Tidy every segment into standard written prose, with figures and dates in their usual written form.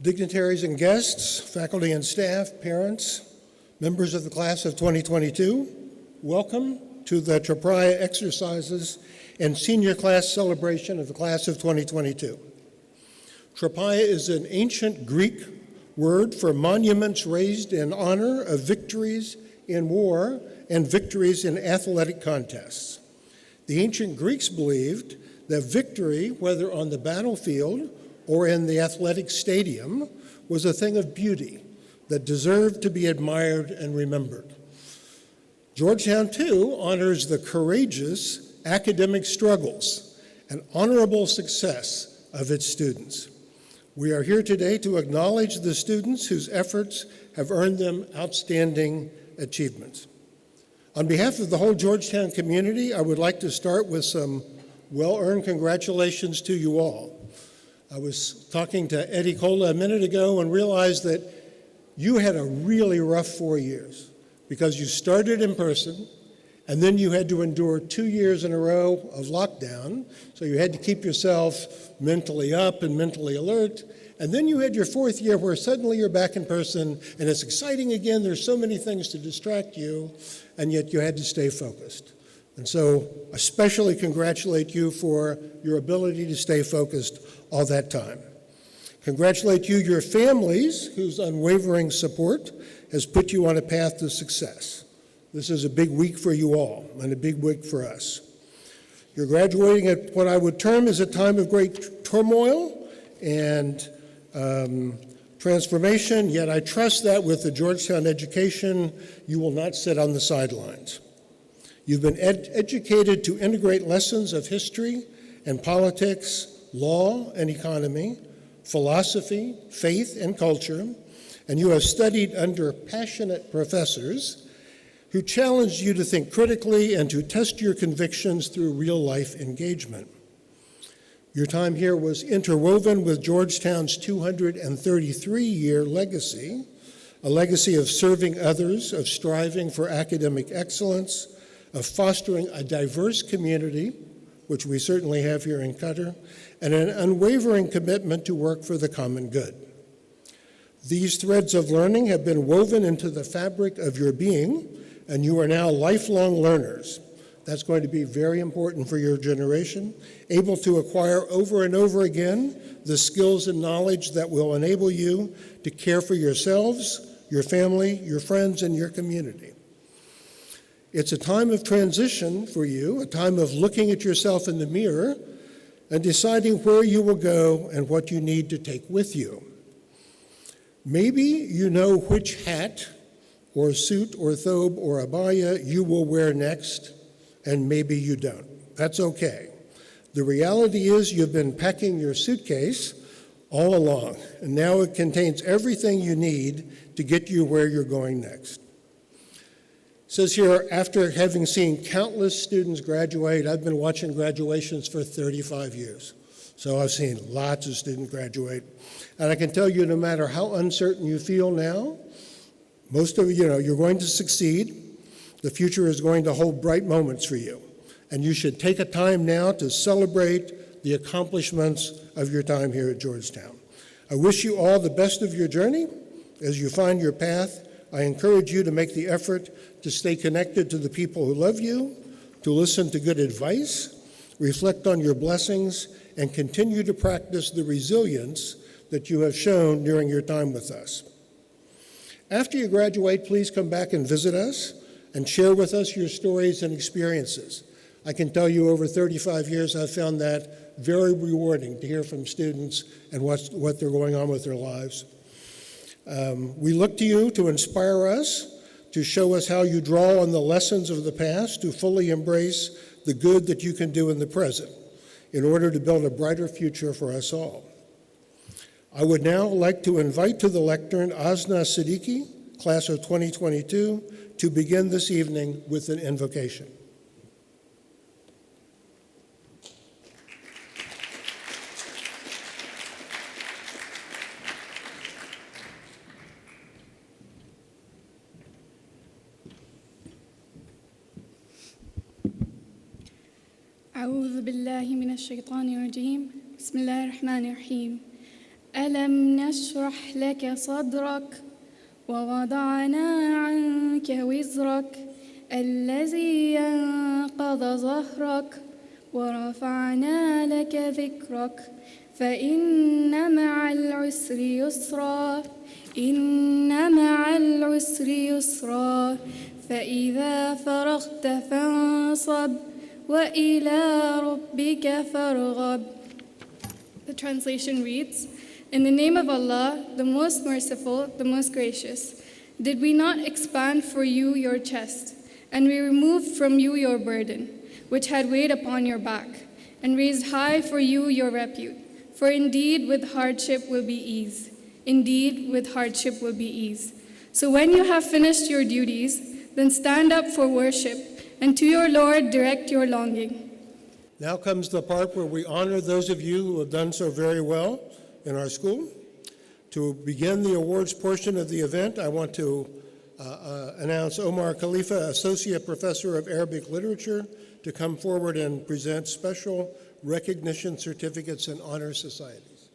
dignitaries and guests, faculty and staff, parents, members of the class of 2022, welcome to the Tropaia exercises and senior class celebration of the class of 2022. Tropaia is an ancient Greek word for monuments raised in honor of victories in war and victories in athletic contests. The ancient Greeks believed that victory, whether on the battlefield or in the athletic stadium, was a thing of beauty that deserved to be admired and remembered. Georgetown, too, honors the courageous academic struggles and honorable success of its students. We are here today to acknowledge the students whose efforts have earned them outstanding achievements. On behalf of the whole Georgetown community, I would like to start with some well-earned congratulations to you all. I was talking to Eddie Cola a minute ago and realized that you had a really rough 4 years because you started in person and then you had to endure 2 years in a row of lockdown, so you had to keep yourself mentally up and mentally alert. And then you had your 4th year where suddenly you're back in person and it's exciting again. There's so many things to distract you, and yet you had to stay focused. And so I especially congratulate you for your ability to stay focused all that time. Congratulate you, your families, whose unwavering support has put you on a path to success. This is a big week for you all and a big week for us. You're graduating at what I would term as a time of great turmoil and transformation, yet I trust that with the Georgetown education, you will not sit on the sidelines. You've been educated to integrate lessons of history and politics, law and economy, philosophy, faith and culture, and you have studied under passionate professors who challenged you to think critically and to test your convictions through real-life engagement. Your time here was interwoven with Georgetown's 233-year legacy, a legacy of serving others, of striving for academic excellence, of fostering a diverse community, which we certainly have here in Qatar, and an unwavering commitment to work for the common good. These threads of learning have been woven into the fabric of your being, and you are now lifelong learners. That's going to be very important for your generation, able to acquire over and over again the skills and knowledge that will enable you to care for yourselves, your family, your friends, and your community. It's a time of transition for you, a time of looking at yourself in the mirror and deciding where you will go and what you need to take with you. Maybe you know which hat or suit or thobe or abaya you will wear next, and maybe you don't. That's okay. The reality is you've been packing your suitcase all along, and now it contains everything you need to get you where you're going next. It says here, after having seen countless students graduate, I've been watching graduations for 35 years. So I've seen lots of students graduate. And I can tell you, no matter how uncertain you feel now, most of you know you're going to succeed. The future is going to hold bright moments for you. And you should take a time now to celebrate the accomplishments of your time here at Georgetown. I wish you all the best of your journey. As you find your path, I encourage you to make the effort to stay connected to the people who love you, to listen to good advice, reflect on your blessings, and continue to practice the resilience that you have shown during your time with us. After you graduate, please come back and visit us and share with us your stories and experiences. I can tell you over 35 years, I've found that very rewarding to hear from students and what they're going on with their lives. We look to you to inspire us, to show us how you draw on the lessons of the past to fully embrace the good that you can do in the present in order to build a brighter future for us all. I would now like to invite to the lectern Asna Siddiqui, class of 2022, to begin this evening with an invocation. أعوذ بالله من الشيطان الرجيم بسم الله الرحمن الرحيم ألم نشرح لك صدرك ووضعنا عنك وزرك الذي ينقض ظهرك ورفعنا لك ذكرك فإن مع العسر يسرا إن مع العسر يسرا فإذا فرغت فانصب وإلى ربك فارغب. The translation reads, In the name of Allah, the most merciful, the most gracious, did we not expand for you your chest, and we removed from you your burden, which had weighed upon your back, and raised high for you your repute? For indeed with hardship will be ease. Indeed with hardship will be ease. So when you have finished your duties, then stand up for worship, and to your Lord direct your longing. Now comes the part where we honor those of you who have done so very well in our school. To begin the awards portion of the event, I want to announce Omar Khalifa, Associate Professor of Arabic Literature, to come forward and present special recognition certificates and honor societies.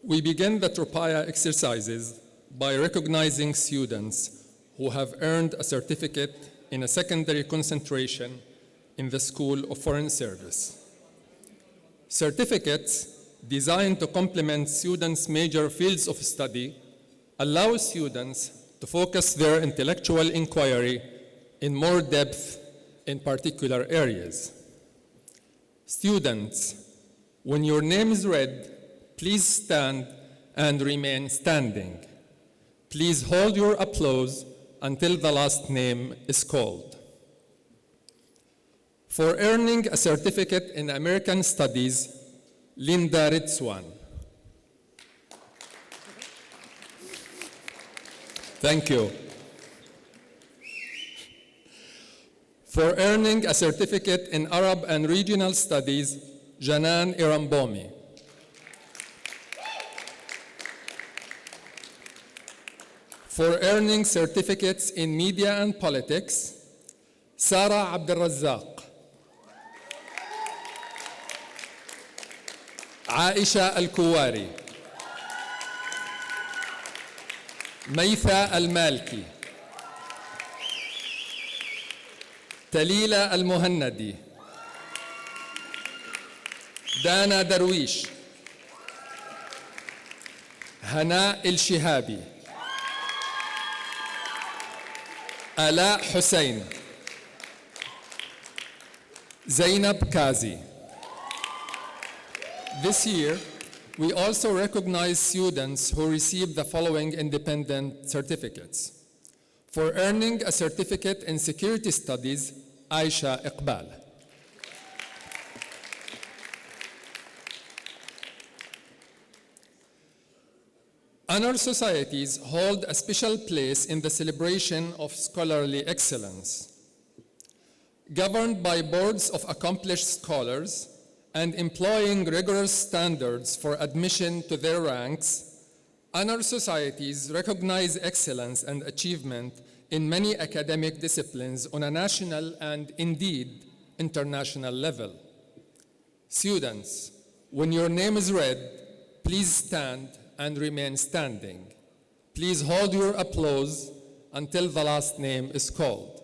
We begin the Tropaia exercises by recognizing students who have earned a certificate in a secondary concentration in the School of Foreign Service. Certificates designed to complement students' major fields of study allow students to focus their intellectual inquiry in more depth in particular areas. Students, when your name is read, please stand and remain standing. Please hold your applause until the last name is called. For earning a certificate in American Studies, Linda Ritzwan. Thank you. For earning a certificate in Arab and Regional Studies, Janan Irambomi. For earning certificates in Media and Politics, Sarah Abdelrazaq. Aisha Al-Kuwari. Maitha Al-Malki. Talila Al-Muhannadi. Dana Darwish. Hana El-Shihabi. Ala Hussein. Zainab Kazi. This year, we also recognize students who received the following independent certificates. For earning a certificate in Security Studies, Aisha Iqbal. Honor societies hold a special place in the celebration of scholarly excellence. Governed by boards of accomplished scholars and employing rigorous standards for admission to their ranks, honor societies recognize excellence and achievement in many academic disciplines on a national and indeed international level. Students, when your name is read, please stand and remain standing. Please hold your applause until the last name is called.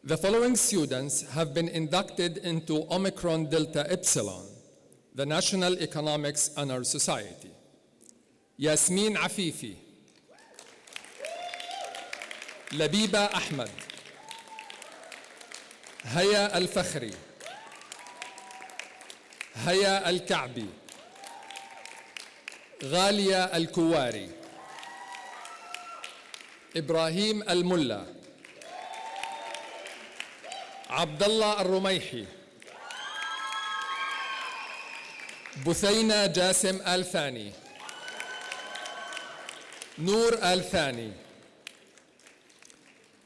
The following students have been inducted into Omicron Delta Epsilon, the National Economics Honor Society. Yasmin Afifi. Labiba Ahmed. Haya Al-Fakhri. Haya Al-Ka'bi. Ghalia Al-Kuwari. Ibrahim Al-Mulla. Abdullah Al-Rumayhi. Buthayna Jasim Al-Thani. Noor Al-Thani.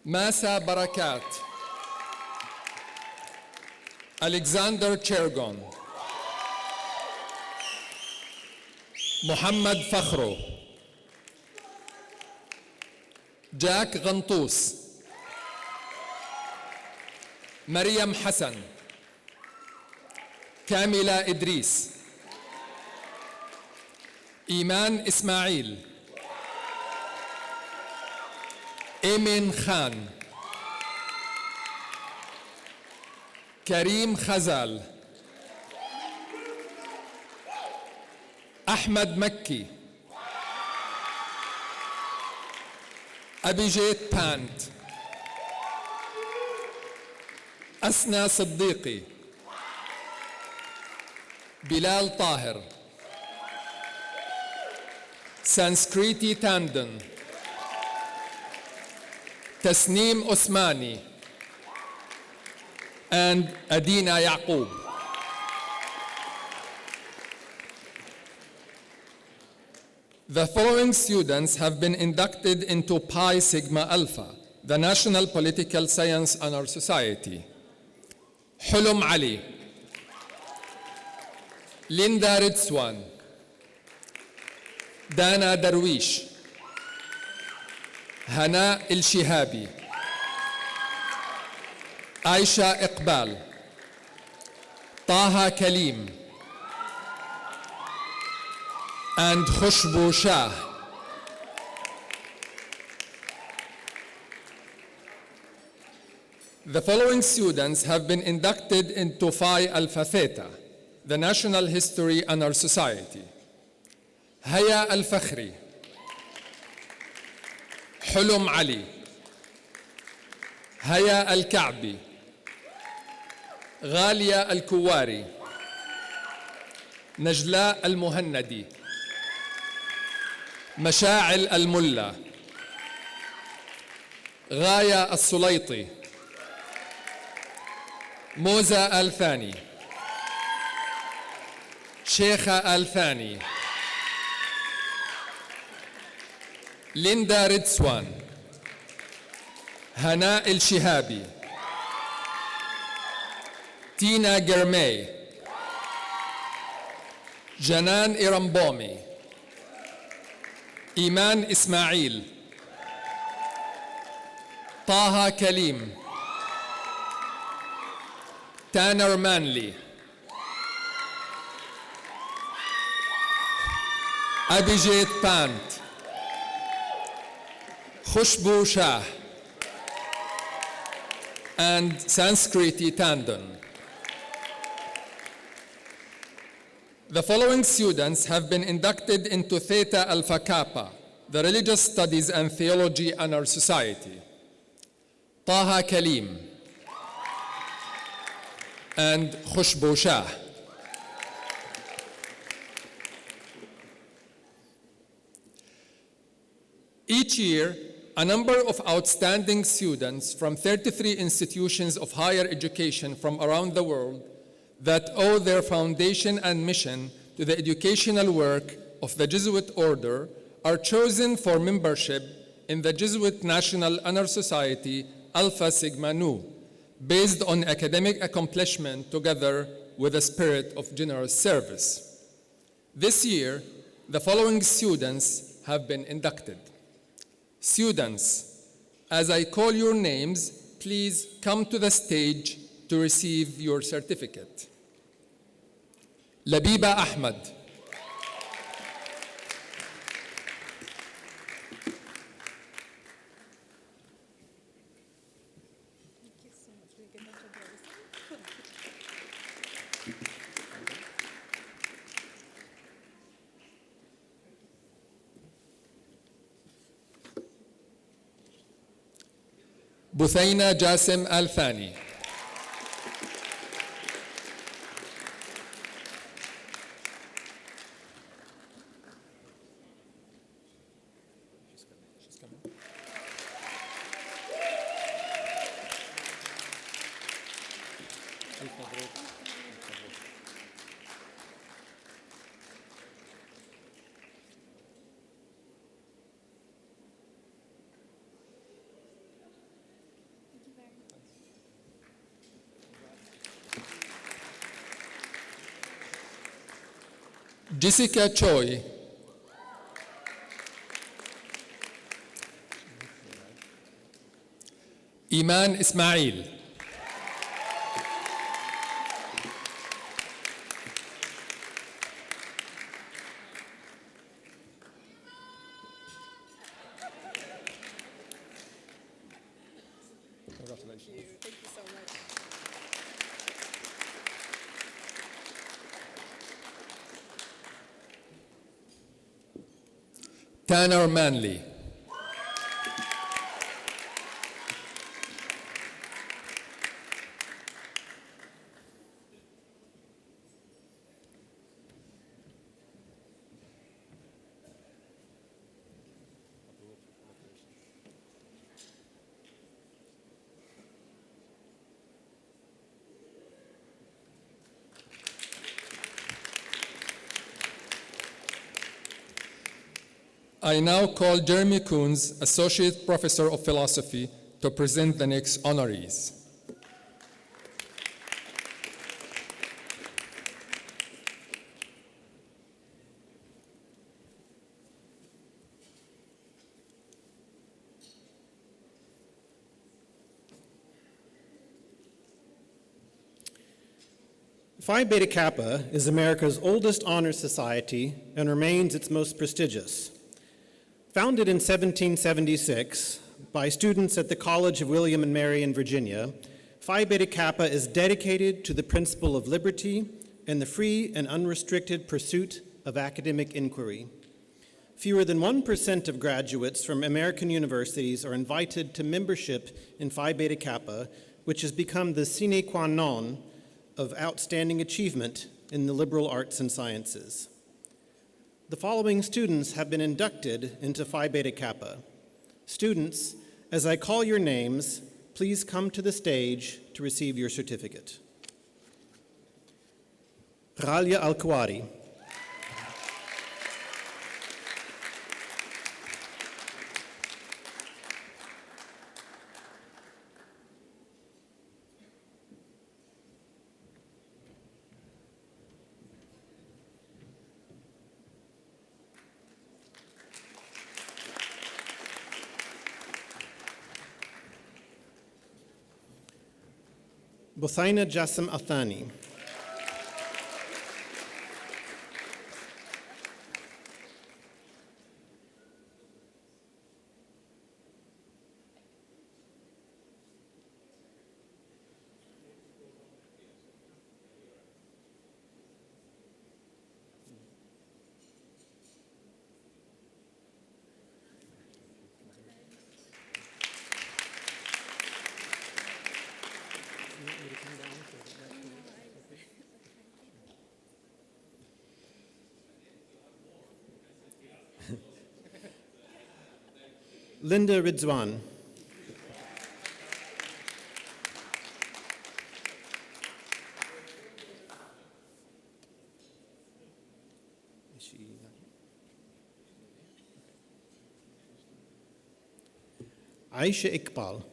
Masa Barakat. Alexander Chergon. Muhammad Fakhro. جاك غنطوس، مريم حسن، كاملة إدريس، إيمان إسماعيل، إيمن خان، كريم خزال، أحمد مكي، أبيجيت بانت، أسنى صديقي، بلال طاهر، سانسكريتي تاندن، تسنيم أسماني, and Adina Yaqub. The following students have been inducted into Pi Sigma Alpha, the National Political Science Honor Society. Hulum Ali, Linda Ridzwan, Dana Darwish, Hana El-Shihabi, Aisha Iqbal, Taha Kalim, and Khushbu Shah. The following students have been inducted into Phi Alpha Theta, the National History Honor Society. Haya Al-Fakhri, Hulum Ali, Haya Al-Ka'bi, Ghalia Al-Kuwari, Najla Al-Muhannadi, مشاعل الملا، غاية السليطي، موزة الثاني، شيخة الثاني، ليندا ريدسوان، هناء الشهابي، تينا جرمي، جنان إيرمبومي، إيمان إسماعيل، طه كليم، تانر مانلي، أبيجيت بانت، خشبو شاه, and Sanskriti Tandon. The following students have been inducted into Theta Alpha Kappa, the Religious Studies and Theology Honor Society. Taha Kalim and Khushbu Shah. Each year, a number of outstanding students from 33 institutions of higher education from around the world that owe their foundation and mission to the educational work of the Jesuit order are chosen for membership in the Jesuit National Honor Society Alpha Sigma Nu, based on academic accomplishment together with a spirit of generous service. This year, the following students have been inducted. Students, as I call your names, please come to the stage to receive your certificate. Labiba Ahmad. Buthaina Jasim Al-Thani. Jessica Choi. Iman Ismail. Congratulations. Thank you so much. Tanner Manley. I now call Jeremy Coons, Associate Professor of Philosophy, to present the next honorees. Phi Beta Kappa is America's oldest honor society and remains its most prestigious. Founded in 1776 by students at the College of William and Mary in Virginia, Phi Beta Kappa is dedicated to the principle of liberty and the free and unrestricted pursuit of academic inquiry. Fewer than 1% of graduates from American universities are invited to membership in Phi Beta Kappa, which has become the sine qua non of outstanding achievement in the liberal arts and sciences. The following students have been inducted into Phi Beta Kappa. Students, as I call your names, please come to the stage to receive your certificate. Ghalia Al-Kawari. Bothaina Jassim Athani. Linda Ridwan. Aisha Iqbal.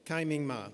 Kai Ming Ma.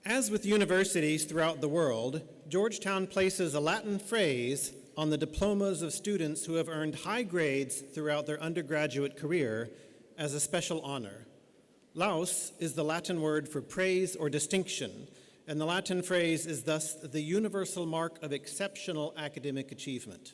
As with universities throughout the world, Georgetown places a Latin phrase on the diplomas of students who have earned high grades throughout their undergraduate career as a special honor. Laus is the Latin word for praise or distinction, and the Latin phrase is thus the universal mark of exceptional academic achievement.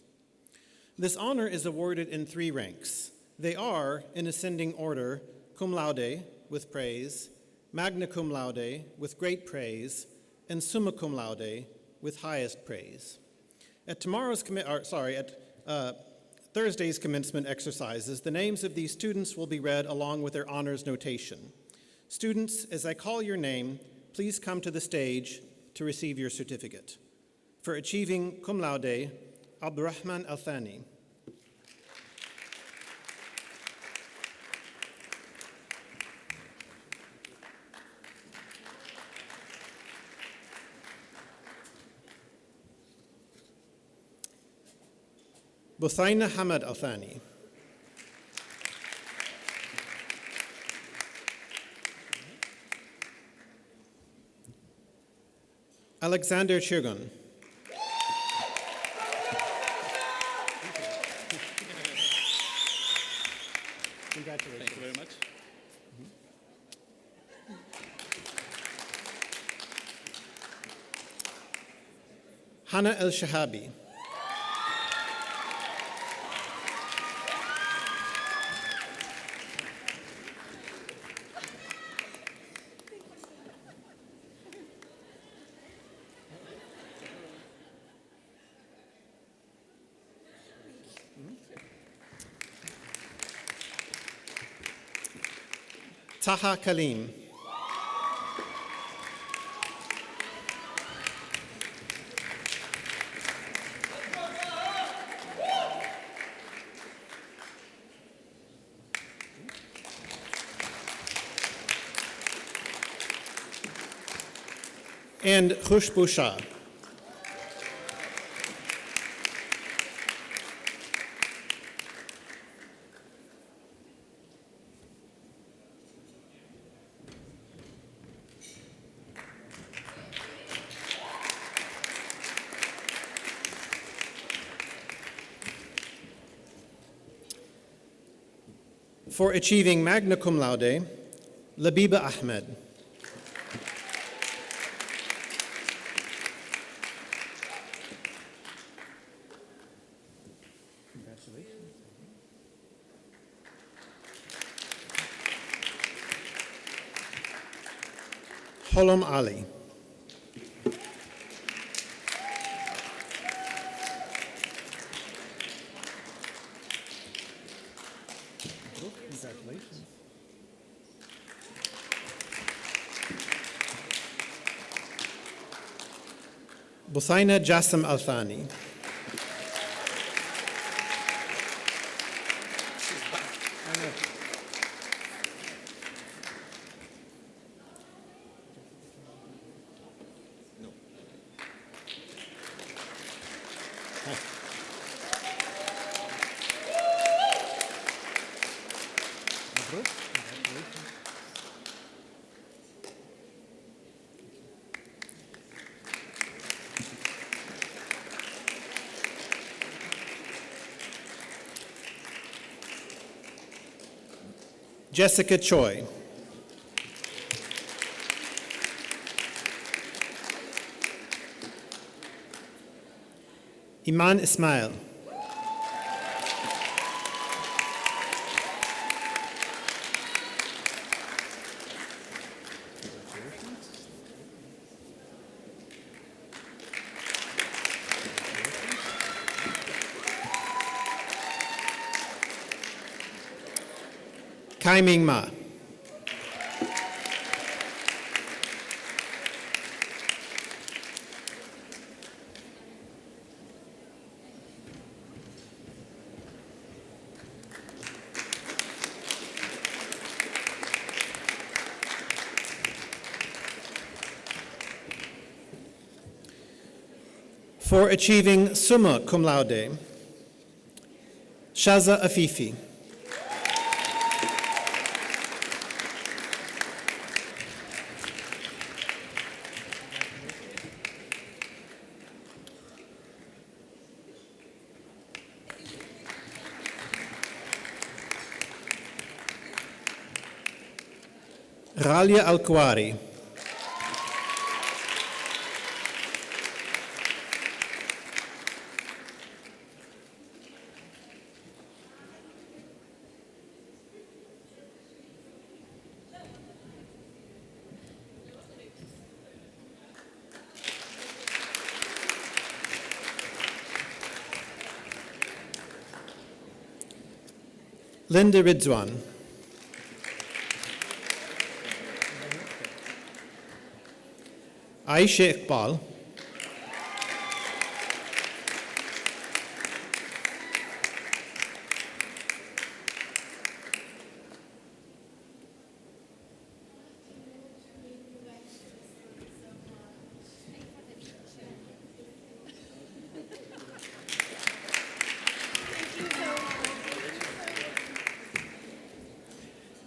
This honor is awarded in 3 ranks. They are, in ascending order, cum laude, with praise, magna cum laude, with great praise, and summa cum laude, with highest praise. At Thursday's commencement exercises, the names of these students will be read along with their honors notation. Students, as I call your name, please come to the stage to receive your certificate. For achieving cum laude, Abdurrahman Al-Thani. Buthaina Hamad Al-Thani. Alexander Chirgun. Congratulations. Thank you very much. Hana El-Shahabi. Taha Kalim. And Khushbu Shah. For achieving magna cum laude, Labiba Ahmed. Holom Ali. Congratulations. Buthaina Jassim Al-Thani. Jessica Choi. Iman Ismail. Kai Ming Ma. For achieving summa cum laude, Shaza Afifi. Ralia Al-Kwari. Linda Ridwan. Aisha Iqbal.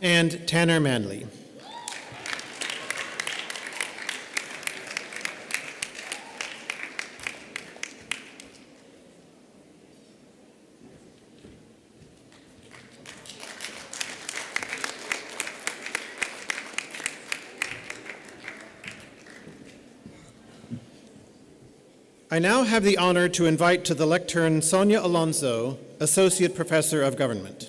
and Tanner Manley. I now have the honor to invite to the lectern Sonia Alonso, Associate Professor of Government.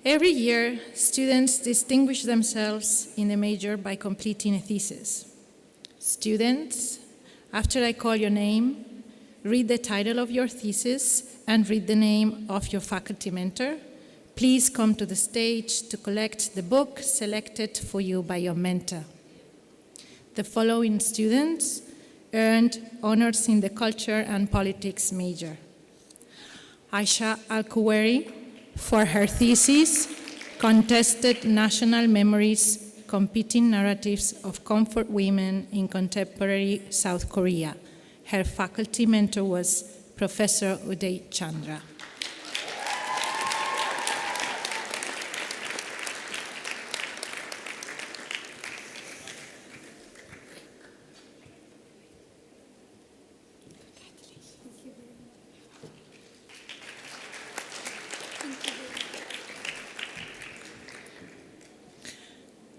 Every year, students distinguish themselves in the major by completing a thesis. Students, after I call your name, read the title of your thesis and read the name of your faculty mentor. Please come to the stage to collect the book selected for you by your mentor. The following students earned honors in the Culture and Politics major. Aisha Al-Kuwari for her thesis, Contested National Memories, Competing Narratives of Comfort Women in Contemporary South Korea. Her faculty mentor was Professor Uday Chandra.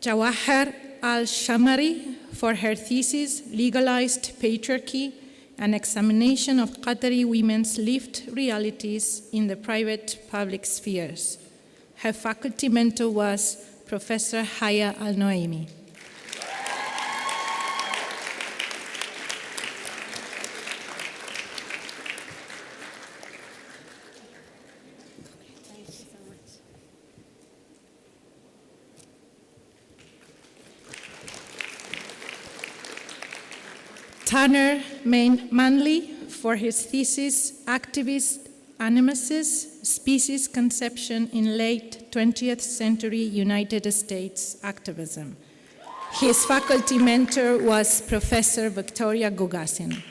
Jawahar Al-Shamari for her thesis, Legalized Patriarchy, an examination of Qatari women's lived realities in the private-public spheres. Her faculty mentor was Professor Haya Al-Noaimi. Tanner Manley for his thesis, Activist Animuses, Species Conception in Late 20th Century United States Activism. His faculty mentor was Professor Victoria Gugasin.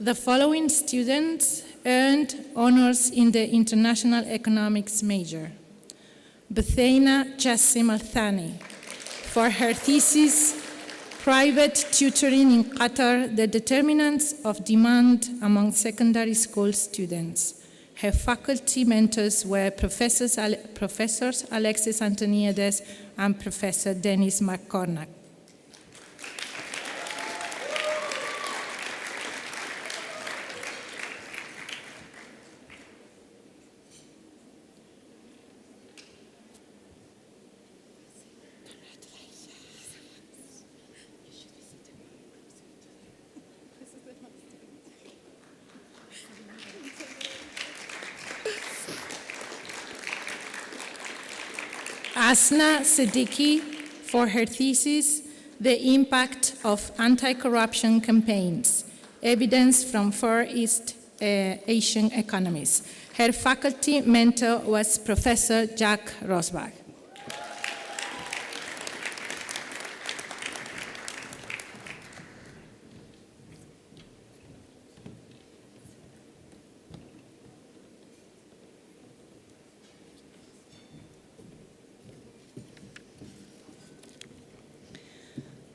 The following students earned honors in the International Economics major. Bethaina Jassim Al-Thani for her thesis, Private Tutoring in Qatar, the Determinants of Demand Among Secondary School Students. Her faculty mentors were Professors Alexis Antoniades and Professor Dennis McCornack. Asna Siddiqui for her thesis, The Impact of Anti-Corruption Campaigns, Evidence from Far East Asian Economies. Her faculty mentor was Professor Jack Rosbach.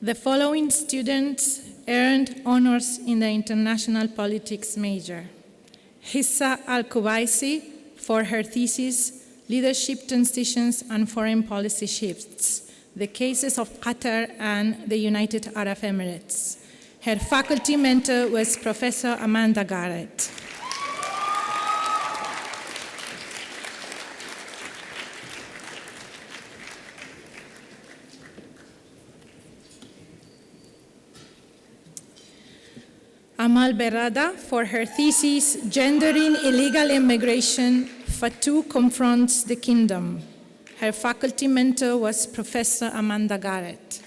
The following students earned honors in the International Politics major. Hissa Al-Kubaisi for her thesis, Leadership Transitions and Foreign Policy Shifts, the Cases of Qatar and the United Arab Emirates. Her faculty mentor was Professor Amanda Garrett. Amal Berrada for her thesis, Gendering Illegal Immigration, Fatou Confronts the Kingdom. Her faculty mentor was Professor Amanda Garrett.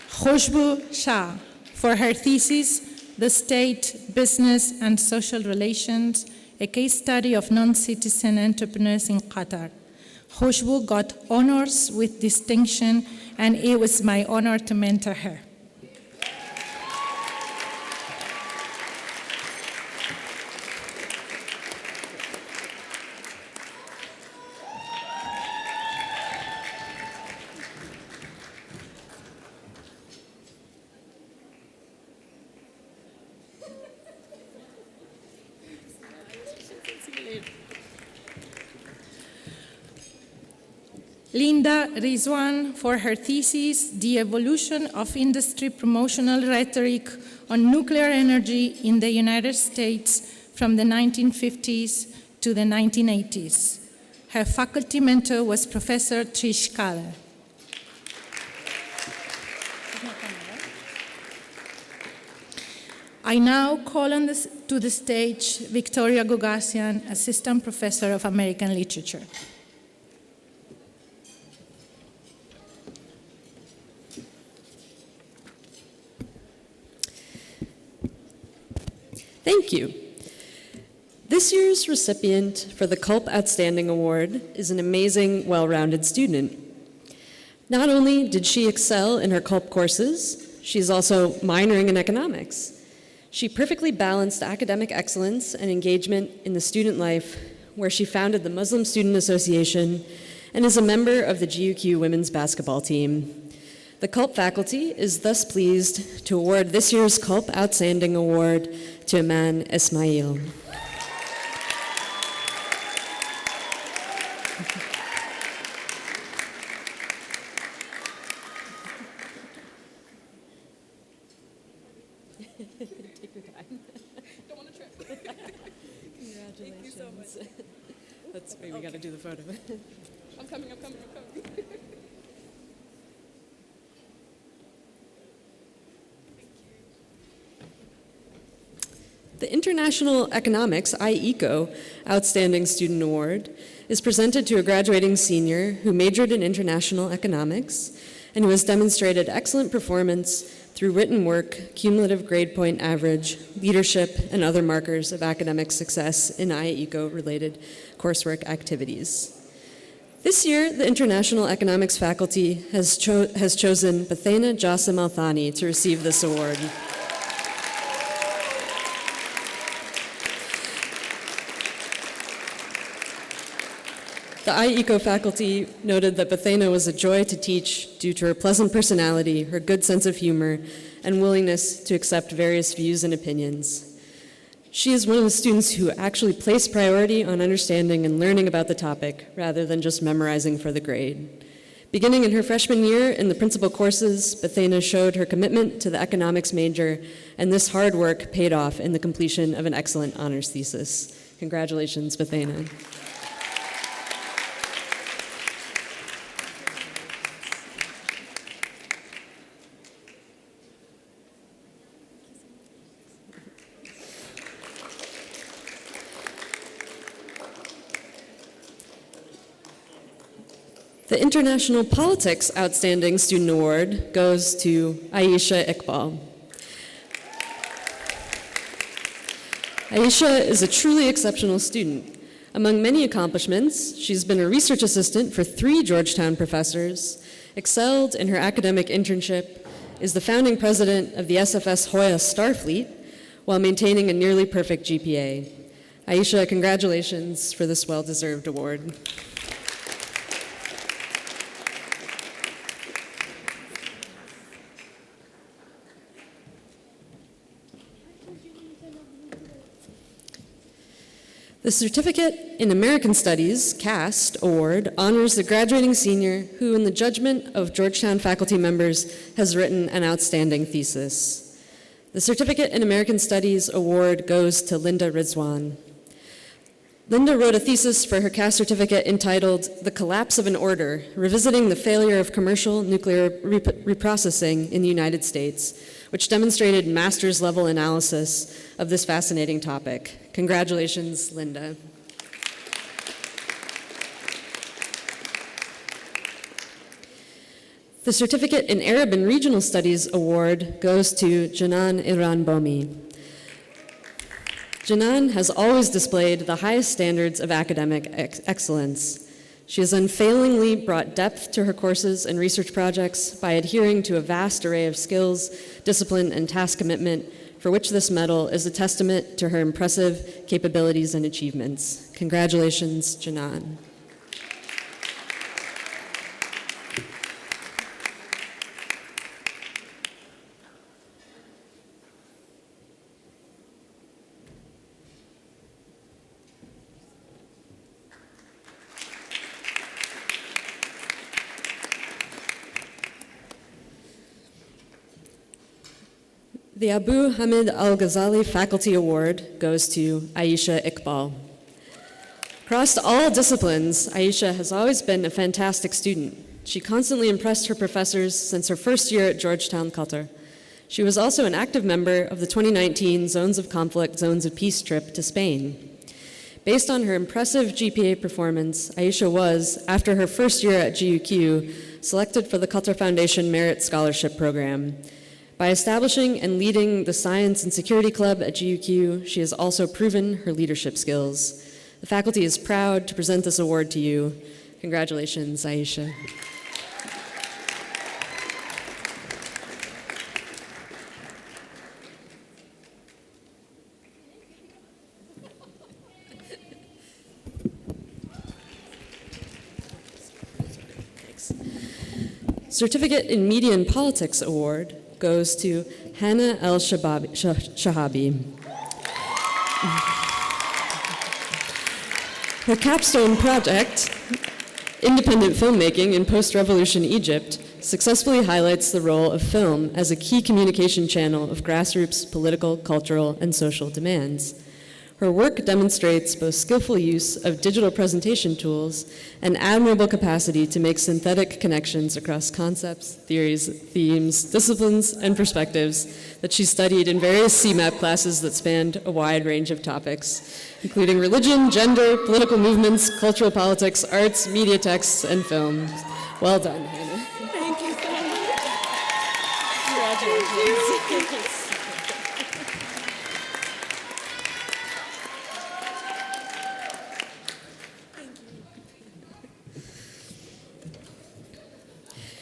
Khushbu Shah, for her thesis, The State, Business and Social Relations, a case study of non-citizen entrepreneurs in Qatar. Khushbu got honors with distinction, and it was my honor to mentor her. Linda Rizwan, for her thesis, The Evolution of Industry Promotional Rhetoric on Nuclear Energy in the United States from the 1950s to the 1980s. Her faculty mentor was Professor Trish Kaller. I now call on to the stage Victoria Gugasian, Assistant Professor of American Literature. Thank you. This year's recipient for the Culp Outstanding Award is an amazing, well-rounded student. Not only did she excel in her Culp courses, she's also minoring in economics. She perfectly balanced academic excellence and engagement in the student life, where she founded the Muslim Student Association and is a member of the GU-Q women's basketball team. The Culp faculty is thus pleased to award this year's Culp Outstanding Award to Iman Ismail. Take your time. Don't want to trip. Congratulations. Thank you so much. That's wait, we got to do the photo. I'm coming. The International Economics IECO Outstanding Student Award is presented to a graduating senior who majored in international economics and who has demonstrated excellent performance through written work, cumulative grade point average, leadership, and other markers of academic success in IECO-related coursework activities. This year, the International Economics faculty has chosen Bathena Jassim Al-Thani to receive this award. The IECO faculty noted that Bathena was a joy to teach due to her pleasant personality, her good sense of humor, and willingness to accept various views and opinions. She is one of the students who actually place priority on understanding and learning about the topic rather than just memorizing for the grade. Beginning in her freshman year in the principal courses, Bathena showed her commitment to the economics major, and this hard work paid off in the completion of an excellent honors thesis. Congratulations, Bathena. The International Politics Outstanding Student Award goes to Aisha Iqbal. Aisha is a truly exceptional student. Among many accomplishments, she's been a research assistant for 3 Georgetown professors, excelled in her academic internship, is the founding president of the SFS Hoya Starfleet, while maintaining a nearly perfect GPA. Aisha, congratulations for this well-deserved award. The Certificate in American Studies, CAST, Award honors the graduating senior who, in the judgment of Georgetown faculty members, has written an outstanding thesis. The Certificate in American Studies Award goes to Linda Rizwan. Linda wrote a thesis for her CAS certificate entitled The Collapse of an Order, Revisiting the Failure of Commercial Nuclear Reprocessing in the United States, which demonstrated master's level analysis of this fascinating topic. Congratulations, Linda. The Certificate in Arab and Regional Studies Award goes to Janan Iran Bomi. Janan has always displayed the highest standards of academic excellence. She has unfailingly brought depth to her courses and research projects by adhering to a vast array of skills, discipline, and task commitment, for which this medal is a testament to her impressive capabilities and achievements. Congratulations, Janan. The Abu Hamid Al-Ghazali Faculty Award goes to Aisha Iqbal. Across all disciplines, Aisha has always been a fantastic student. She constantly impressed her professors since her first year at Georgetown, Qatar. She was also an active member of the 2019 Zones of Conflict, Zones of Peace trip to Spain. Based on her impressive GPA performance, Aisha was, after her first year at GU-Q, selected for the Qatar Foundation Merit Scholarship Program. By establishing and leading the Science and Security Club at GU-Q, she has also proven her leadership skills. The faculty is proud to present this award to you. Congratulations, Aisha. Thanks. Certificate in Media and Politics Award goes to Hannah El-Shahabi. Her capstone project, Independent Filmmaking in Post-Revolution Egypt, successfully highlights the role of film as a key communication channel of grassroots political, cultural, and social demands. Her work demonstrates both skillful use of digital presentation tools and admirable capacity to make synthetic connections across concepts, theories, themes, disciplines, and perspectives that she studied in various CMAP classes that spanned a wide range of topics, including religion, gender, political movements, cultural politics, arts, media texts, and films. Well done, Hannah. Thank you so much. Congratulations.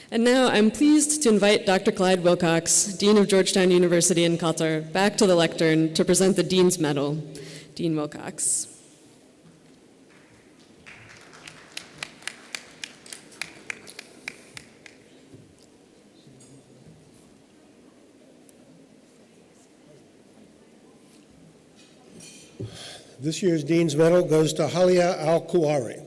And now I'm pleased to invite Dr. Clyde Wilcox, Dean of Georgetown University in Qatar, back to the lectern to present the Dean's Medal. Dean Wilcox. This year's Dean's Medal goes to Halia Al-Kuwari.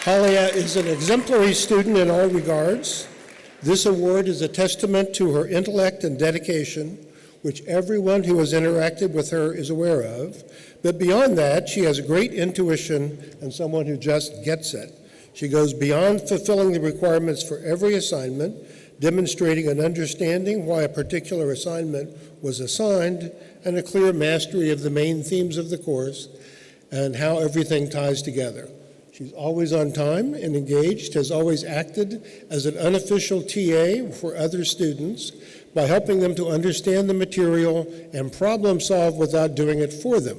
Halia is an exemplary student in all regards. This award is a testament to her intellect and dedication, which everyone who has interacted with her is aware of. But beyond that, she has great intuition and someone who just gets it. She goes beyond fulfilling the requirements for every assignment, demonstrating an understanding why a particular assignment was assigned and a clear mastery of the main themes of the course and how everything ties together. She's always on time and engaged, has always acted as an unofficial TA for other students by helping them to understand the material and problem solve without doing it for them.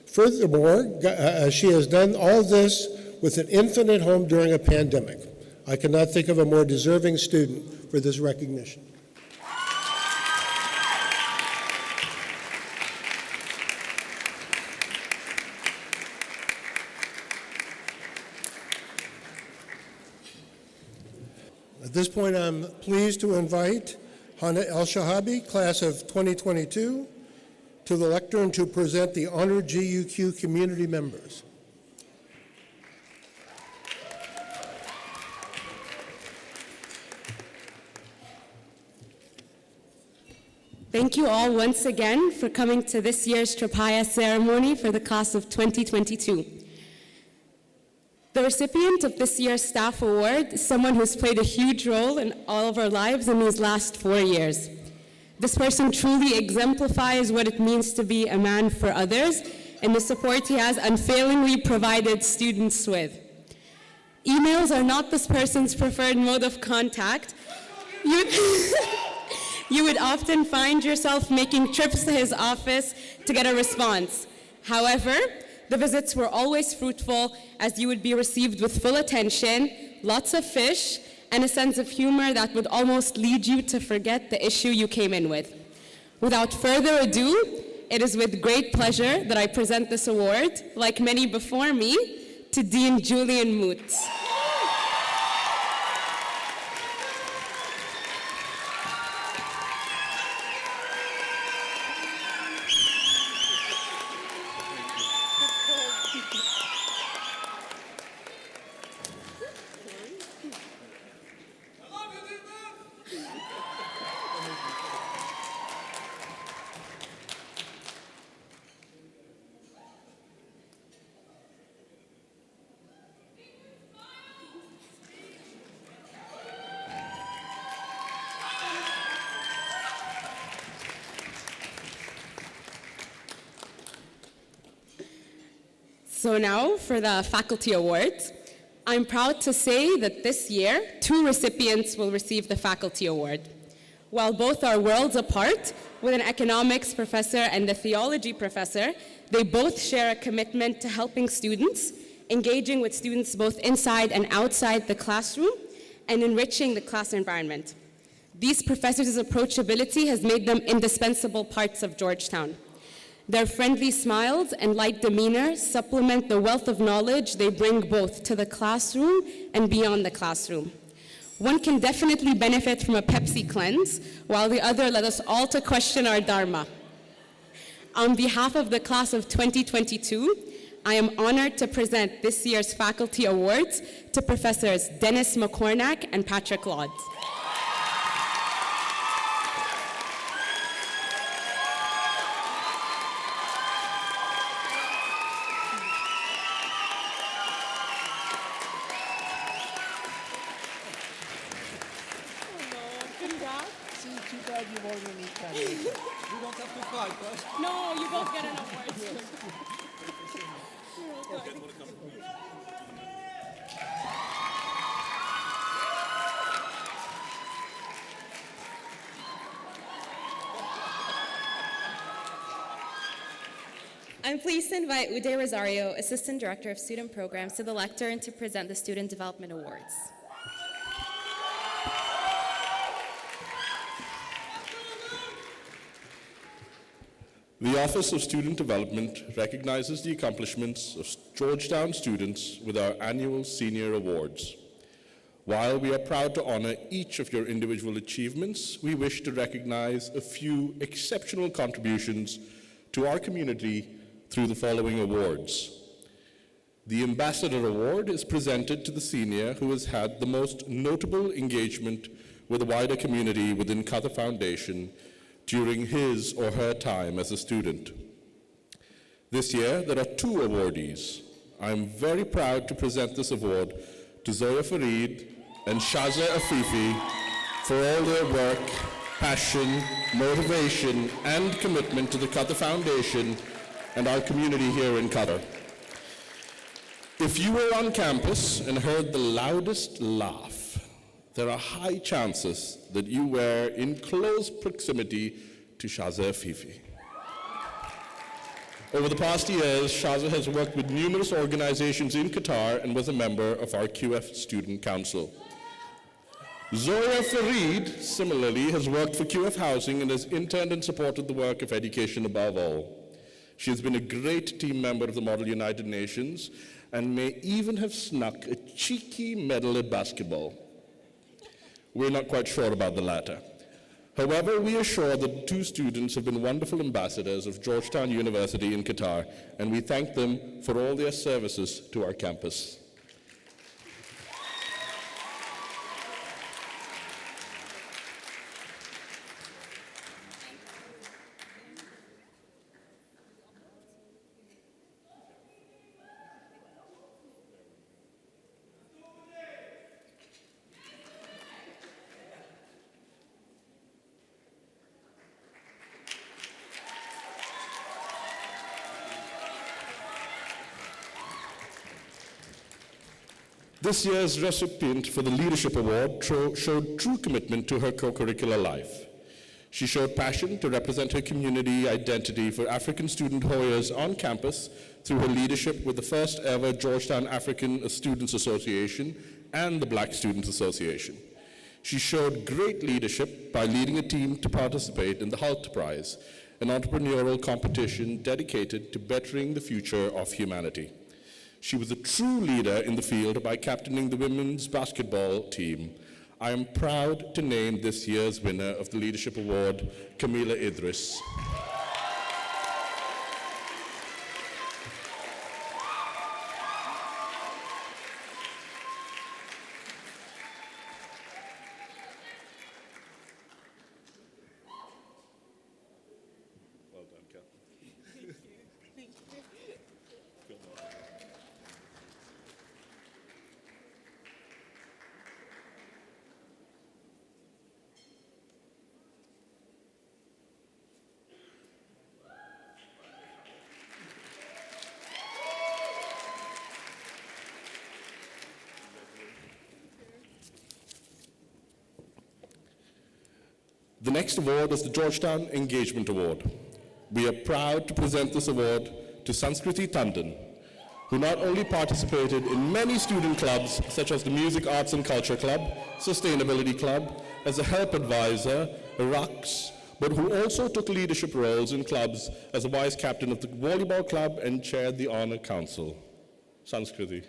Furthermore, she has done all this with an infant at home during a pandemic. I cannot think of a more deserving student for this recognition. At this point, I'm pleased to invite Hannah El-Shahabi, class of 2022, to the lectern to present the honored GU-Q community members. Thank you all once again for coming to this year's Tropaia ceremony for the class of 2022. The recipient of this year's staff award is someone who's played a huge role in all of our lives in these last 4 years. This person truly exemplifies what it means to be a man for others and the support he has unfailingly provided students with. Emails are not this person's preferred mode of contact. You would often find yourself making trips to his office to get a response. However, the visits were always fruitful as you would be received with full attention, lots of fish, and a sense of humor that would almost lead you to forget the issue you came in with. Without further ado, it is with great pleasure that I present this award, like many before me, to Dean Julian Moot. So now for the faculty awards. I'm proud to say that this year, 2 recipients will receive the faculty award. While both are worlds apart, with an economics professor and a theology professor, they both share a commitment to helping students, engaging with students both inside and outside the classroom, and enriching the class environment. These professors' approachability has made them indispensable parts of Georgetown. Their friendly smiles and light demeanor supplement the wealth of knowledge they bring both to the classroom and beyond the classroom. One can definitely benefit from a Pepsi cleanse, while the other led us all to question our Dharma. On behalf of the class of 2022, I am honored to present this year's faculty awards to Professors Dennis McCornack and Patrick Lodds. No, you both get an award. I'm pleased to invite Uday Rosario, Assistant Director of Student Programs, to the lectern to present the Student Development Awards. The Office of Student Development recognizes the accomplishments of Georgetown students with our annual Senior Awards. While we are proud to honor each of your individual achievements, we wish to recognize a few exceptional contributions to our community through the following awards. The Ambassador Award is presented to the senior who has had the most notable engagement with the wider community within Qatar Foundation during his or her time as a student. This year, there are 2 awardees. I'm very proud to present this award to Zoya Farid and Shaza Afifi for all their work, passion, motivation, and commitment to the Qatar Foundation and our community here in Qatar. If you were on campus and heard the loudest laugh, there are high chances that you were in close proximity to Shaza Afifi. Over the past years, Shaza has worked with numerous organizations in Qatar and was a member of our QF Student Council. Zoya Farid, similarly, has worked for QF Housing and has interned and supported the work of education above all. She has been a great team member of the Model United Nations and may even have snuck a cheeky medal at basketball. We're not quite sure about the latter. However, we are sure that the 2 students have been wonderful ambassadors of Georgetown University in Qatar, and we thank them for all their services to our campus. This year's recipient for the Leadership Award showed true commitment to her co-curricular life. She showed passion to represent her community identity for African student Hoyas on campus through her leadership with the first ever Georgetown African Students Association and the Black Students Association. She showed great leadership by leading a team to participate in the HALT Prize, an entrepreneurial competition dedicated to bettering the future of humanity. She was a true leader in the field by captaining the women's basketball team. I am proud to name this year's winner of the Leadership Award, Camila Idris. Well done, Kat. The next award is the Georgetown Engagement Award. We are proud to present this award to Sanskriti Tandon, who not only participated in many student clubs, such as the Music, Arts and Culture Club, Sustainability Club, as a help advisor, a RUX, but who also took leadership roles in clubs as a vice captain of the volleyball club and chaired the Honor Council. Sanskriti.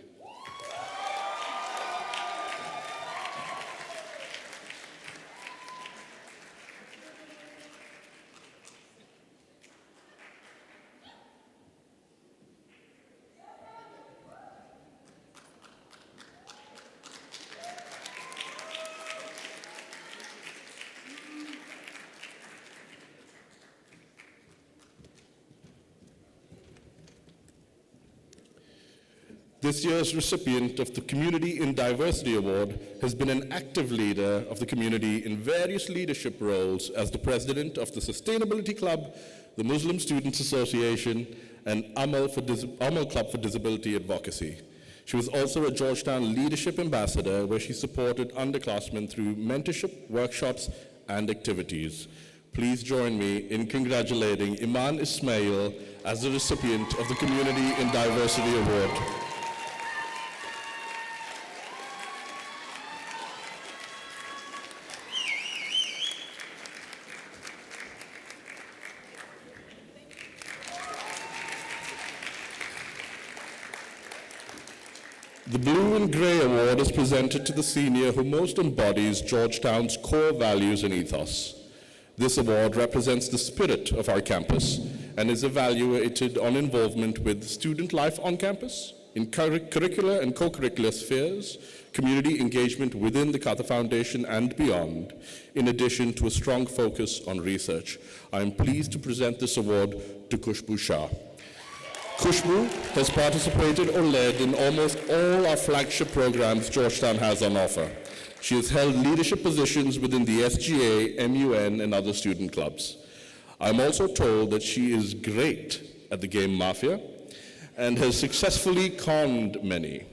This year's recipient of the Community in Diversity Award has been an active leader of the community in various leadership roles as the president of the Sustainability Club, the Muslim Students Association, and Amal Club for Disability Advocacy. She was also a Georgetown Leadership Ambassador, where she supported underclassmen through mentorship, workshops, and activities. Please join me in congratulating Iman Ismail as the recipient of the Community in Diversity Award. The Blue and Gray Award is presented to the senior who most embodies Georgetown's core values and ethos. This award represents the spirit of our campus and is evaluated on involvement with student life on campus, in curricular and co-curricular spheres, community engagement within the Qatar Foundation and beyond, in addition to a strong focus on research. I am pleased to present this award to Khushbu Shah. Khushbu has participated or led in almost all our flagship programs Georgetown has on offer. She has held leadership positions within the SGA, MUN, and other student clubs. I'm also told that she is great at the game Mafia and has successfully conned many.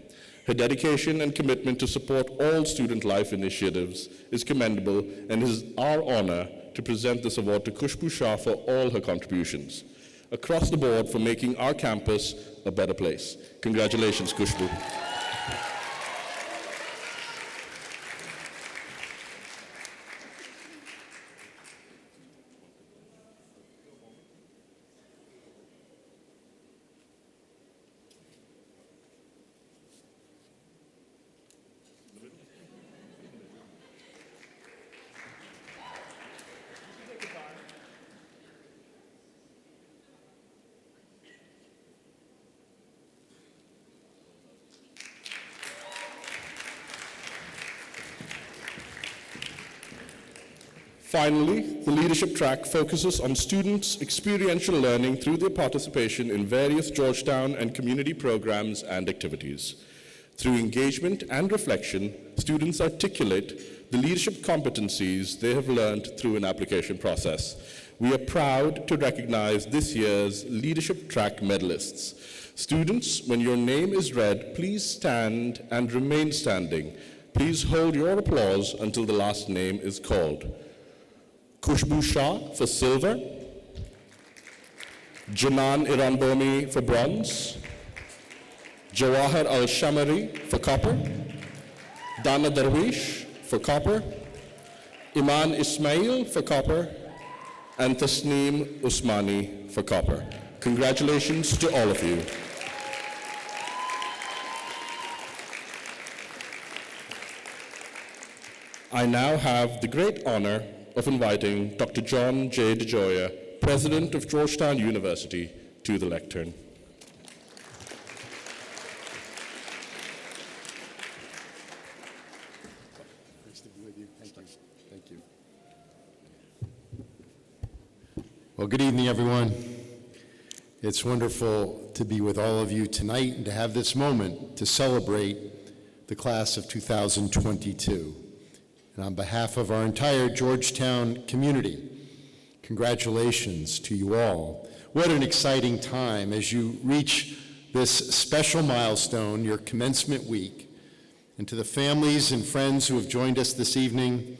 Her dedication and commitment to support all student life initiatives is commendable, and it is our honor to present this award to Khushbu Shah for all her contributions across the board for making our campus a better place. Congratulations, Khushbu. Finally, the leadership track focuses on students' experiential learning through their participation in various Georgetown and community programs and activities. Through engagement and reflection, students articulate the leadership competencies they have learned through an application process. We are proud to recognize this year's leadership track medalists. Students, when your name is read, please stand and remain standing. Please hold your applause until the last name is called. Khushbu Shah for silver. Janan Iranbomi for bronze. Jawahar Al-Shamari for copper. Dana Darwish for copper. Iman Ismail for copper. And Tasneem Usmani for copper. Congratulations to all of you. I now have the great honor of inviting Dr. John J. DeGioia, President of Georgetown University, to the lectern. Nice to be with you. Thank you. Thank you. Well, good evening, everyone. It's wonderful to be with all of you tonight and to have this moment to celebrate the class of 2022. And on behalf of our entire Georgetown community, congratulations to you all. What an exciting time as you reach this special milestone, your commencement week. And to the families and friends who have joined us this evening,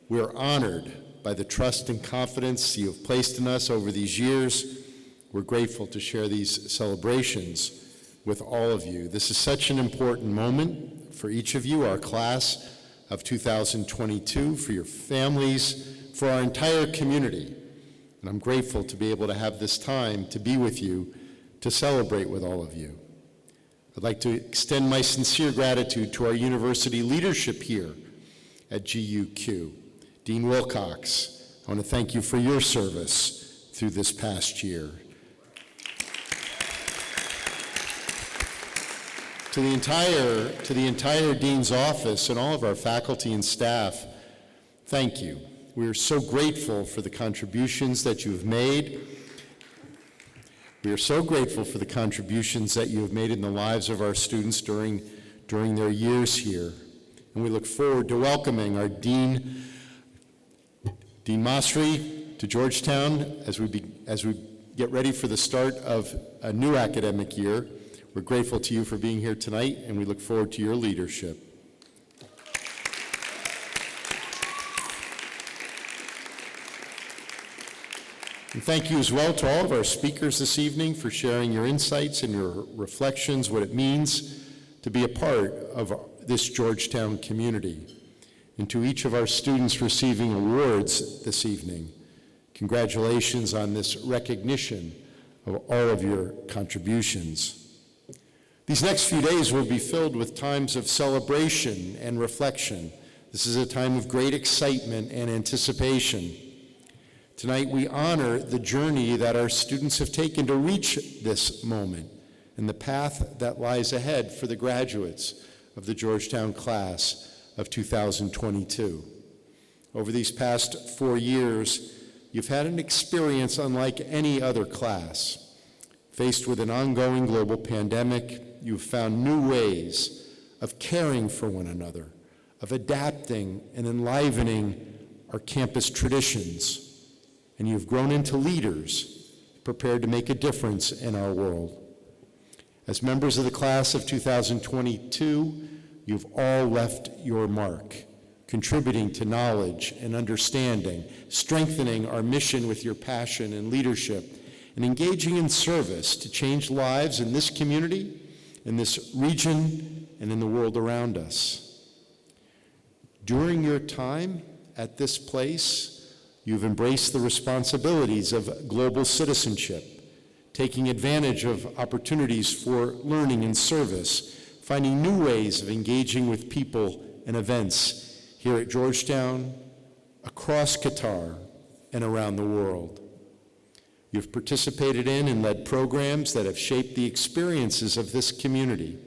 we are honored by the trust and confidence you have placed in us over these years. We're grateful to share these celebrations with all of you. This is such an important moment for each of you, our class of 2022, for your families, for our entire community. And I'm grateful to be able to have this time to be with you, to celebrate with all of you. I'd like to extend my sincere gratitude to our university leadership here at GU-Q. Dean Wilcox, I want to thank you for your service through this past year. To the entire Dean's office and all of our faculty and staff, thank you. We are so grateful for the contributions that you have made. We are so grateful for the contributions that you have made in the lives of our students during their years here. And we look forward to welcoming our Dean Masri to Georgetown as we get ready for the start of a new academic year. We're grateful to you for being here tonight, and we look forward to your leadership. And thank you as well to all of our speakers this evening for sharing your insights and your reflections, what it means to be a part of this Georgetown community. And to each of our students receiving awards this evening, congratulations on this recognition of all of your contributions. These next few days will be filled with times of celebration and reflection. This is a time of great excitement and anticipation. Tonight we honor the journey that our students have taken to reach this moment and the path that lies ahead for the graduates of the Georgetown class of 2022. Over these past 4 years, you've had an experience unlike any other class. Faced with an ongoing global pandemic, you've found new ways of caring for one another, of adapting and enlivening our campus traditions, and you've grown into leaders prepared to make a difference in our world. As members of the class of 2022, you've all left your mark, contributing to knowledge and understanding, strengthening our mission with your passion and leadership, and engaging in service to change lives in this community, in this region, and in the world around us. During your time at this place, you've embraced the responsibilities of global citizenship, taking advantage of opportunities for learning and service, finding new ways of engaging with people and events here at Georgetown, across Qatar, and around the world. You've participated in and led programs that have shaped the experiences of this community.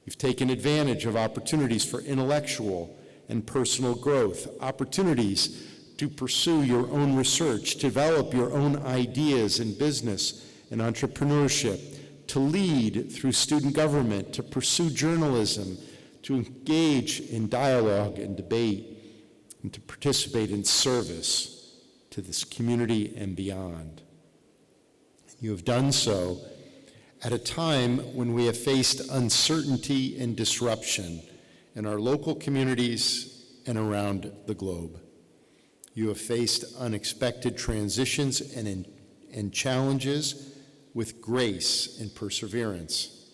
You've taken advantage of opportunities for intellectual and personal growth, opportunities to pursue your own research, to develop your own ideas in business and entrepreneurship, to lead through student government, to pursue journalism, to engage in dialogue and debate, and to participate in service to this community and beyond. You have done so At a time when we have faced uncertainty and disruption in our local communities and around the globe. You have faced unexpected transitions and challenges with grace and perseverance.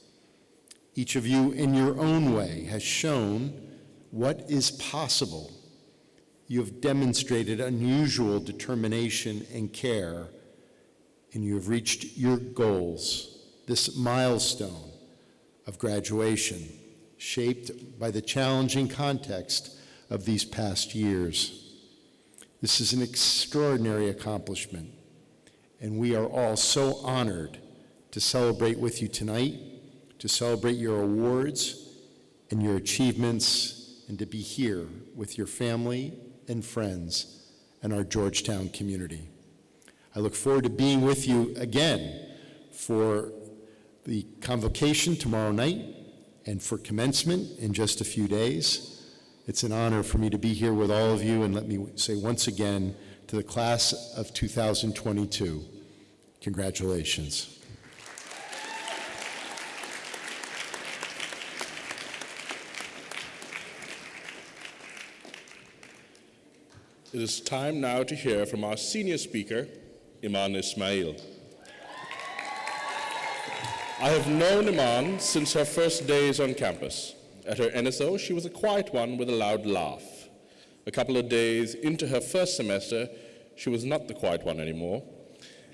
Each of you, in your own way, has shown what is possible. You have demonstrated unusual determination and care, and you have reached your goals, this milestone of graduation, shaped by the challenging context of these past years. This is an extraordinary accomplishment, and we are all so honored to celebrate with you tonight, to celebrate your awards and your achievements, and to be here with your family and friends and our Georgetown community. I look forward to being with you again for the convocation tomorrow night and for commencement in just a few days. It's an honor for me to be here with all of you, and let me say once again to the class of 2022, congratulations. It is time now to hear from our senior speaker, Iman Ismail. I have known Iman since her first days on campus. At her NSO, she was a quiet one with a loud laugh. A couple of days into her first semester, she was not the quiet one anymore.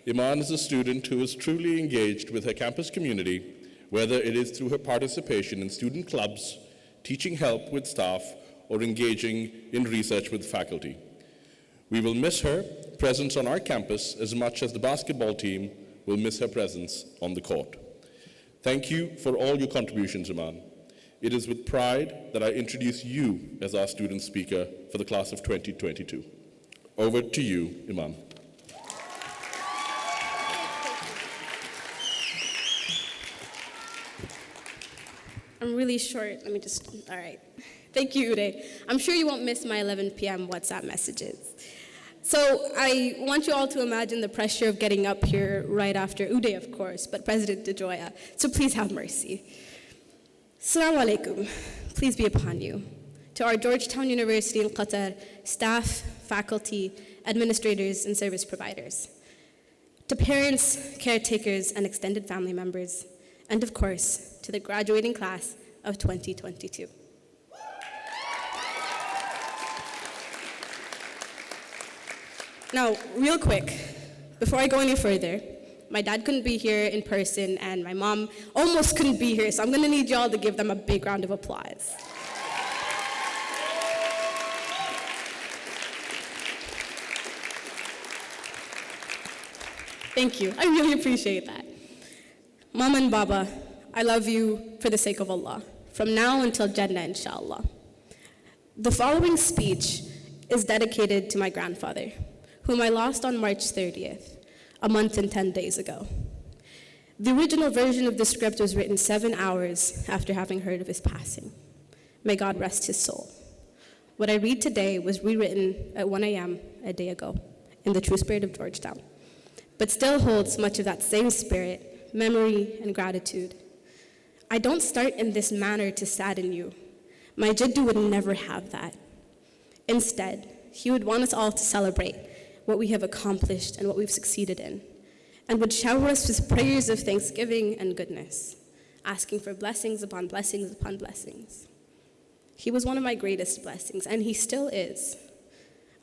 Iman is a student who is truly engaged with her campus community, whether it is through her participation in student clubs, teaching help with staff, or engaging in research with faculty. We will miss her presence on our campus as much as the basketball team will miss her presence on the court. Thank you for all your contributions, Iman. It is with pride that I introduce you as our student speaker for the class of 2022. Over to you, Iman. I'm really short. All right. Thank you, Uday. I'm sure you won't miss my 11 p.m. WhatsApp messages. So I want you all to imagine the pressure of getting up here right after Uday, of course, but President DeJoya. So please have mercy. Assalamu alaikum. Please be upon you. To our Georgetown University in Qatar, staff, faculty, administrators, and service providers. To parents, caretakers, and extended family members. And of course, to the graduating class of 2022. Now, real quick, before I go any further, my dad couldn't be here in person, and my mom almost couldn't be here, so I'm gonna need y'all to give them a big round of applause. Thank you, I really appreciate that. Mama and Baba, I love you for the sake of Allah, from now until Jannah, inshallah. The following speech is dedicated to my grandfather, whom I lost on March 30th, a month and 10 days ago. The original version of the script was written 7 hours after having heard of his passing. May God rest his soul. What I read today was rewritten at 1 a.m. a day ago in the true spirit of Georgetown, but still holds much of that same spirit, memory, and gratitude. I don't start in this manner to sadden you. My Jiddu would never have that. Instead, he would want us all to celebrate what we have accomplished and what we've succeeded in, and would shower us with prayers of thanksgiving and goodness, asking for blessings upon blessings upon blessings. He was one of my greatest blessings, and he still is.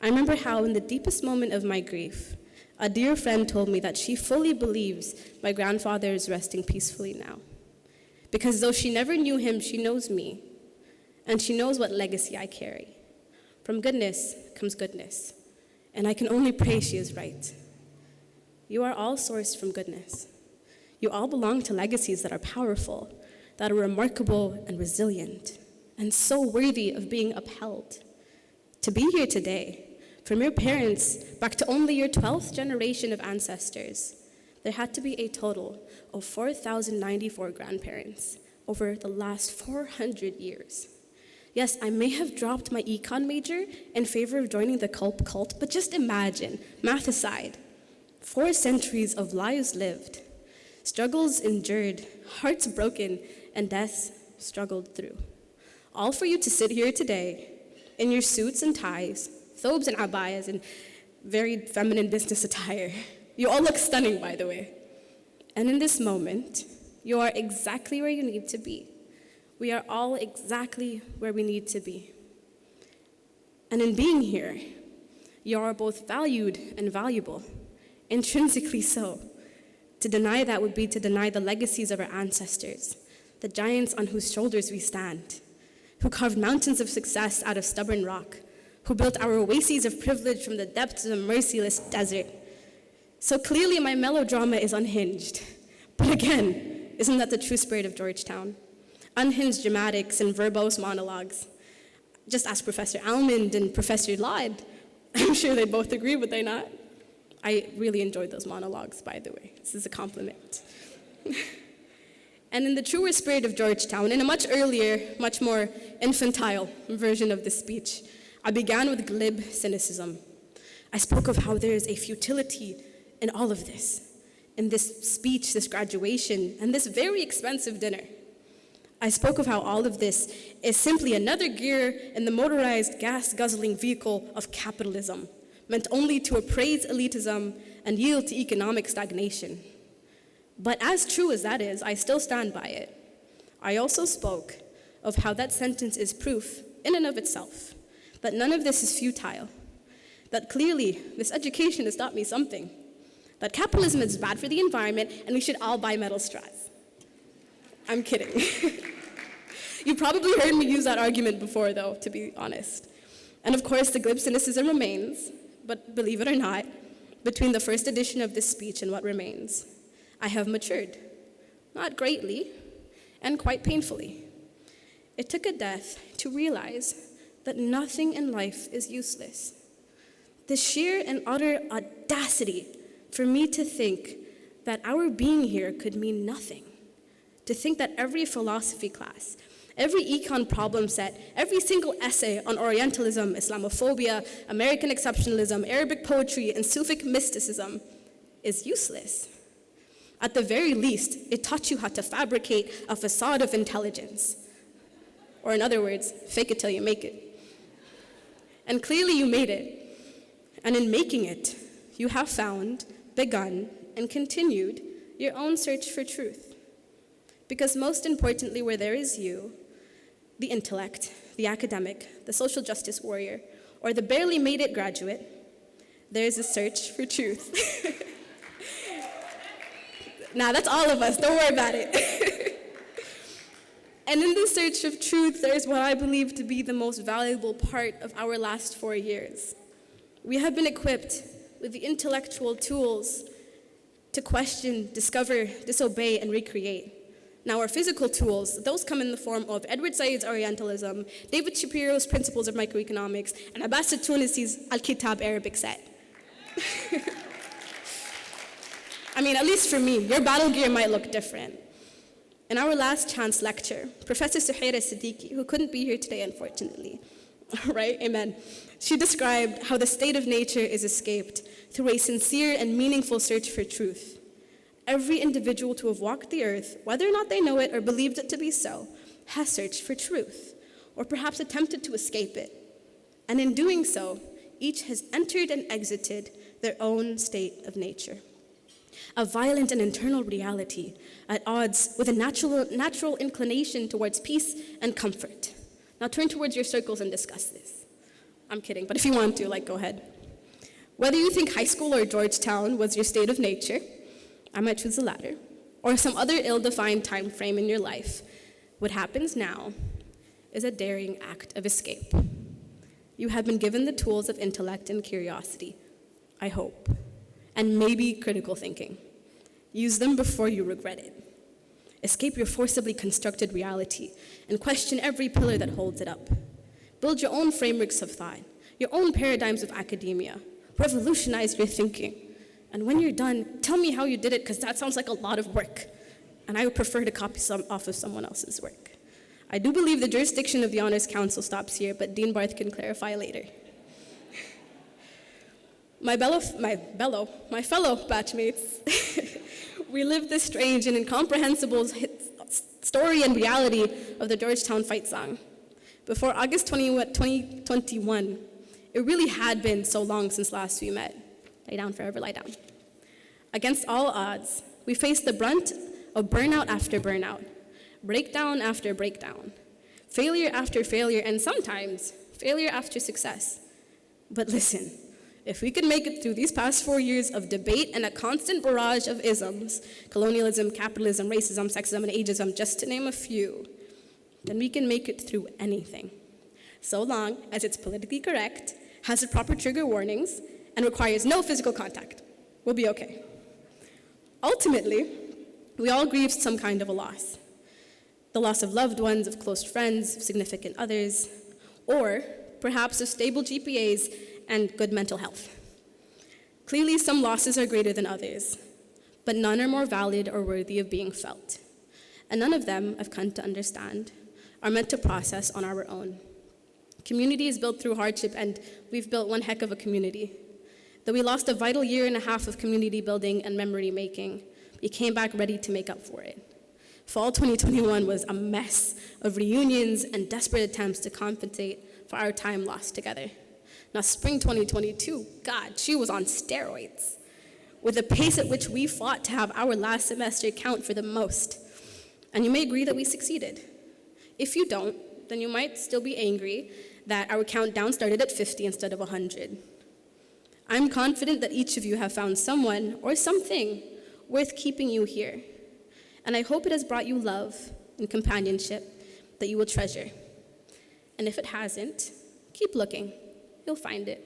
I remember how in the deepest moment of my grief, a dear friend told me that she fully believes my grandfather is resting peacefully now. Because though she never knew him, she knows me, and she knows what legacy I carry. From goodness comes goodness. And I can only pray she is right. You are all sourced from goodness. You all belong to legacies that are powerful, that are remarkable and resilient, and so worthy of being upheld. To be here today, from your parents back to only your 12th generation of ancestors, there had to be a total of 4,094 grandparents over the last 400 years. Yes, I may have dropped my econ major in favor of joining the cult, but just imagine, math aside, 4 centuries of lives lived, struggles endured, hearts broken, and deaths struggled through. All for you to sit here today in your suits and ties, thobes and abayas, and very feminine business attire. You all look stunning, by the way. And in this moment, you are exactly where you need to be. We are all exactly where we need to be. And in being here, you are both valued and valuable, intrinsically so. To deny that would be to deny the legacies of our ancestors, the giants on whose shoulders we stand, who carved mountains of success out of stubborn rock, who built our oases of privilege from the depths of a merciless desert. So clearly my melodrama is unhinged. But again, isn't that the true spirit of Georgetown? Unhinged dramatics and verbose monologues. Just ask Professor Almond and Professor Laud. I'm sure they both agree, would they not? I really enjoyed those monologues, by the way. This is a compliment. And in the truer spirit of Georgetown, in a much earlier, much more infantile version of this speech, I began with glib cynicism. I spoke of how there is a futility in all of this, in this speech, this graduation, and this very expensive dinner. I spoke of how all of this is simply another gear in the motorized, gas-guzzling vehicle of capitalism, meant only to appraise elitism and yield to economic stagnation. But as true as that is, I still stand by it. I also spoke of how that sentence is proof, in and of itself, that none of this is futile, that clearly this education has taught me something, that capitalism is bad for the environment and we should all buy metal straws. I'm kidding. You probably heard me use that argument before, though, to be honest. And of course, the glib cynicism remains, but believe it or not, between the first edition of this speech and what remains, I have matured, not greatly, and quite painfully. It took a death to realize that nothing in life is useless. The sheer and utter audacity for me to think that our being here could mean nothing, to think that every philosophy class, every econ problem set, every single essay on Orientalism, Islamophobia, American exceptionalism, Arabic poetry, and Sufic mysticism is useless. At the very least, it taught you how to fabricate a facade of intelligence. Or in other words, fake it till you make it. And clearly you made it. And in making it, you have found, begun, and continued your own search for truth. Because most importantly, where there is you, the intellect, the academic, the social justice warrior, or the barely made it graduate, there is a search for truth. Nah, that's all of us, don't worry about it. And in the search of truth, there is what I believe to be the most valuable part of our last 4 years. We have been equipped with the intellectual tools to question, discover, disobey, and recreate. Now, our physical tools, those come in the form of Edward Said's Orientalism, David Shapiro's Principles of Microeconomics, and Abbas Tunisi's Al-Kitab Arabic set. I mean, at least for me, your battle gear might look different. In our last chance lecture, Professor Suhaira Siddiqui, who couldn't be here today, unfortunately, right? Amen. She described how the state of nature is escaped through a sincere and meaningful search for truth. Every individual to have walked the earth, whether or not they know it or believed it to be so, has searched for truth, or perhaps attempted to escape it. And in doing so, each has entered and exited their own state of nature. A violent and internal reality at odds with a natural inclination towards peace and comfort. Now turn towards your circles and discuss this. I'm kidding, but if you want to, go ahead. Whether you think high school or Georgetown was your state of nature, I might choose the latter, or some other ill-defined time frame in your life, what happens now is a daring act of escape. You have been given the tools of intellect and curiosity, I hope, and maybe critical thinking. Use them before you regret it. Escape your forcibly constructed reality and question every pillar that holds it up. Build your own frameworks of thought, your own paradigms of academia. Revolutionize your thinking. And when you're done, tell me how you did it, because that sounds like a lot of work. And I would prefer to copy some off of someone else's work. I do believe the jurisdiction of the Honors Council stops here, but Dean Barth can clarify later. My fellow batchmates, relive the strange and incomprehensible story and reality of the Georgetown fight song. Before August 2021, it really had been so long since last we met. Lie down, forever lie down. Against all odds, we faced the brunt of burnout after burnout, breakdown after breakdown, failure after failure, and sometimes failure after success. But listen, if we could make it through these past 4 years of debate and a constant barrage of isms, colonialism, capitalism, racism, sexism, and ageism, just to name a few, then we can make it through anything, so long as it's politically correct, has the proper trigger warnings, and requires no physical contact. We'll be okay. Ultimately, we all grieve some kind of a loss. The loss of loved ones, of close friends, of significant others, or perhaps of stable GPAs and good mental health. Clearly, some losses are greater than others, but none are more valid or worthy of being felt. And none of them, I've come to understand, are meant to process on our own. Community is built through hardship, and we've built one heck of a community. Though we lost a vital 1.5 years of community building and memory making, we came back ready to make up for it. Fall 2021 was a mess of reunions and desperate attempts to compensate for our time lost together. Now, spring 2022, God, she was on steroids, with the pace at which we fought to have our last semester count for the most. And you may agree that we succeeded. If you don't, then you might still be angry that our countdown started at 50 instead of 100. I'm confident that each of you have found someone or something worth keeping you here. And I hope it has brought you love and companionship that you will treasure. And if it hasn't, keep looking. You'll find it.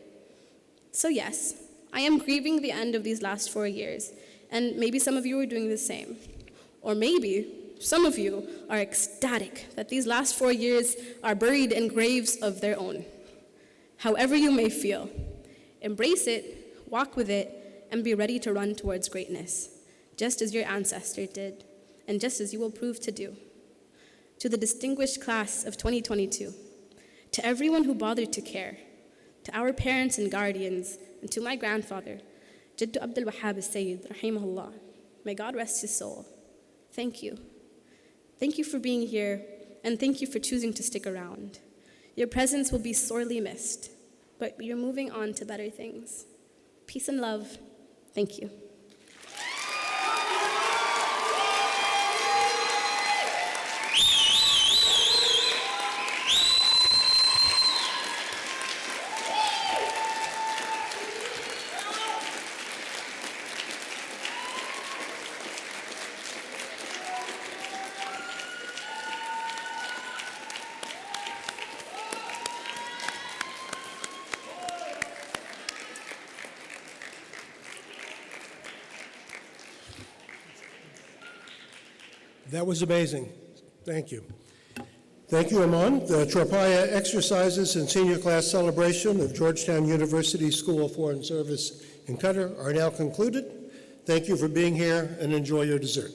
So yes, I am grieving the end of these last 4 years, and maybe some of you are doing the same. Or maybe some of you are ecstatic that these last 4 years are buried in graves of their own. However you may feel, embrace it, walk with it, and be ready to run towards greatness, just as your ancestors did, and just as you will prove to do. To the distinguished class of 2022, to everyone who bothered to care, to our parents and guardians, and to my grandfather, Jiddu Abdul Wahab al-Sayyid, rahimahullah, may God rest his soul. Thank you. Thank you for being here, and thank you for choosing to stick around. Your presence will be sorely missed, but you're moving on to better things. Peace and love. Thank you. That was amazing. Thank you. Thank you, Aman. The Tropaia exercises and senior class celebration of Georgetown University School of Foreign Service in Qatar are now concluded. Thank you for being here, and enjoy your dessert.